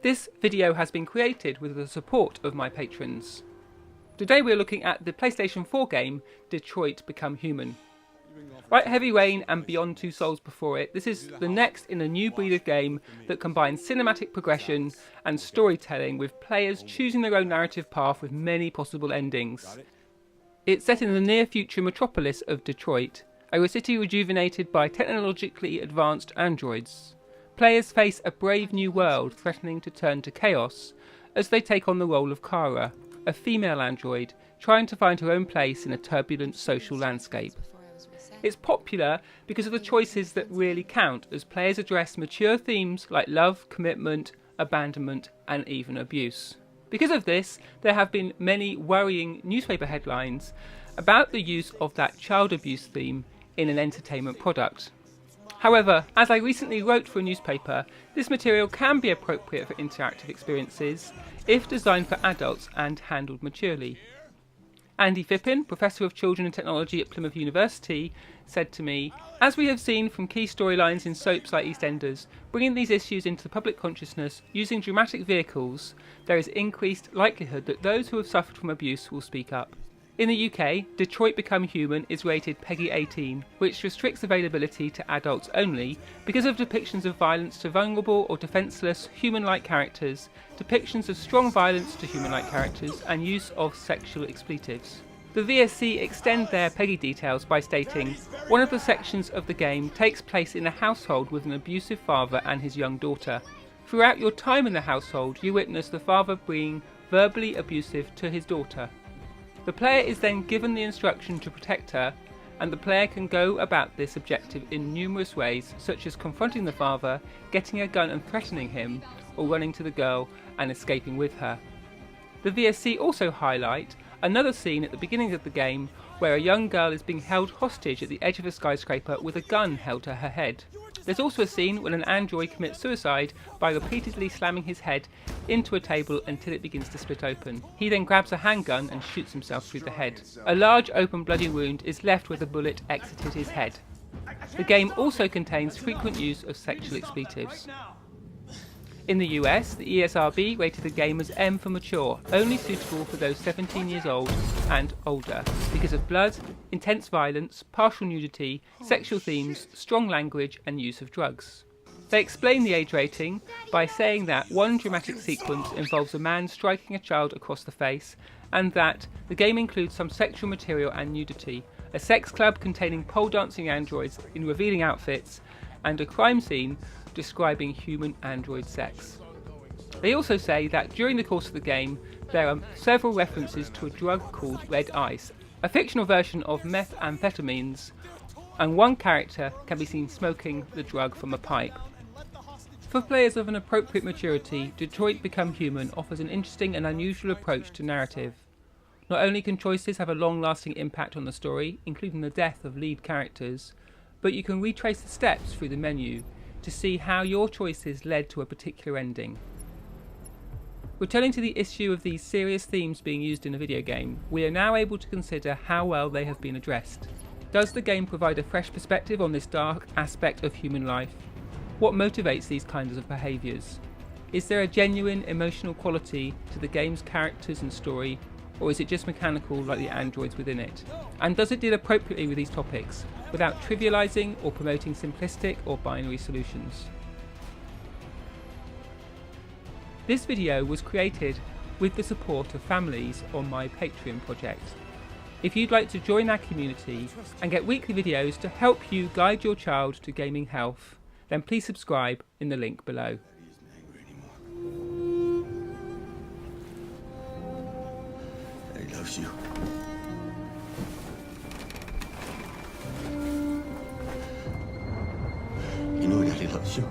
This video has been created with the support of my patrons. Today we are looking at the PlayStation 4 game, Detroit Become Human. Like Heavy Rain and Beyond Two Souls before it, this is the next in a new breed of game that combines cinematic progression and storytelling with players choosing their own narrative path with many possible endings. It's set in the near future metropolis of Detroit, a city rejuvenated by technologically advanced androids. Players face a brave new world threatening to turn to chaos as they take on the role of Kara, a female android trying to find her own place in a turbulent social landscape. It's popular because of the choices that really count as players address mature themes like love, commitment, abandonment and even abuse. Because of this, there have been many worrying newspaper headlines about the use of that child abuse theme in an entertainment product. However, as I recently wrote for a newspaper, this material can be appropriate for interactive experiences if designed for adults and handled maturely. Andy Phippen, Professor of Children and Technology at Plymouth University, said to me, "As we have seen from key storylines in soaps like EastEnders, bringing these issues into the public consciousness using dramatic vehicles, there is increased likelihood that those who have suffered from abuse will speak up." In the UK, Detroit Become Human is rated PEGI 18, which restricts availability to adults only because of depictions of violence to vulnerable or defenceless human-like characters, depictions of strong violence to human-like characters, and use of sexual expletives. The VSC extend their PEGI details by stating, "One of the sections of the game takes place in a household with an abusive father and his young daughter. Throughout your time in the household, you witness the father being verbally abusive to his daughter. The player is then given the instruction to protect her, and the player can go about this objective in numerous ways, such as confronting the father, getting a gun and threatening him, or running to the girl and escaping with her." The VSC also highlight another scene at the beginning of the game where a young girl is being held hostage at the edge of a skyscraper with a gun held to her head. There's also a scene when an android commits suicide by repeatedly slamming his head into a table until it begins to split open. He then grabs a handgun and shoots himself through the head. A large open bloody wound is left where the bullet exited his head. The game also contains frequent use of sexual expletives. In the US, the ESRB rated the game as M for mature, only suitable for those 17 years old and older, because of blood, intense violence, partial nudity, sexual themes, strong language and use of drugs. They explain the age rating by saying that one dramatic sequence involves a man striking a child across the face, and that the game includes some sexual material and nudity, a sex club containing pole dancing androids in revealing outfits, and a crime scene describing human-android sex. They also say that during the course of the game there are several references to a drug called red ice, a fictional version of methamphetamines, and one character can be seen smoking the drug from a pipe. For players of an appropriate maturity, Detroit Become Human offers an interesting and unusual approach to narrative. Not only can choices have a long-lasting impact on the story, including the death of lead characters, but you can retrace the steps through the menu to see how your choices led to a particular ending. Returning to the issue of these serious themes being used in a video game, we are now able to consider how well they have been addressed. Does the game provide a fresh perspective on this dark aspect of human life? What motivates these kinds of behaviours? Is there a genuine emotional quality to the game's characters and story, or is it just mechanical like the androids within it? And does it deal appropriately with these topics, without trivialising or promoting simplistic or binary solutions? This video was created with the support of families on my Patreon project. If you'd like to join our community and get weekly videos to help you guide your child to gaming health, then please subscribe in the link below. He loves you. You know that he loves you.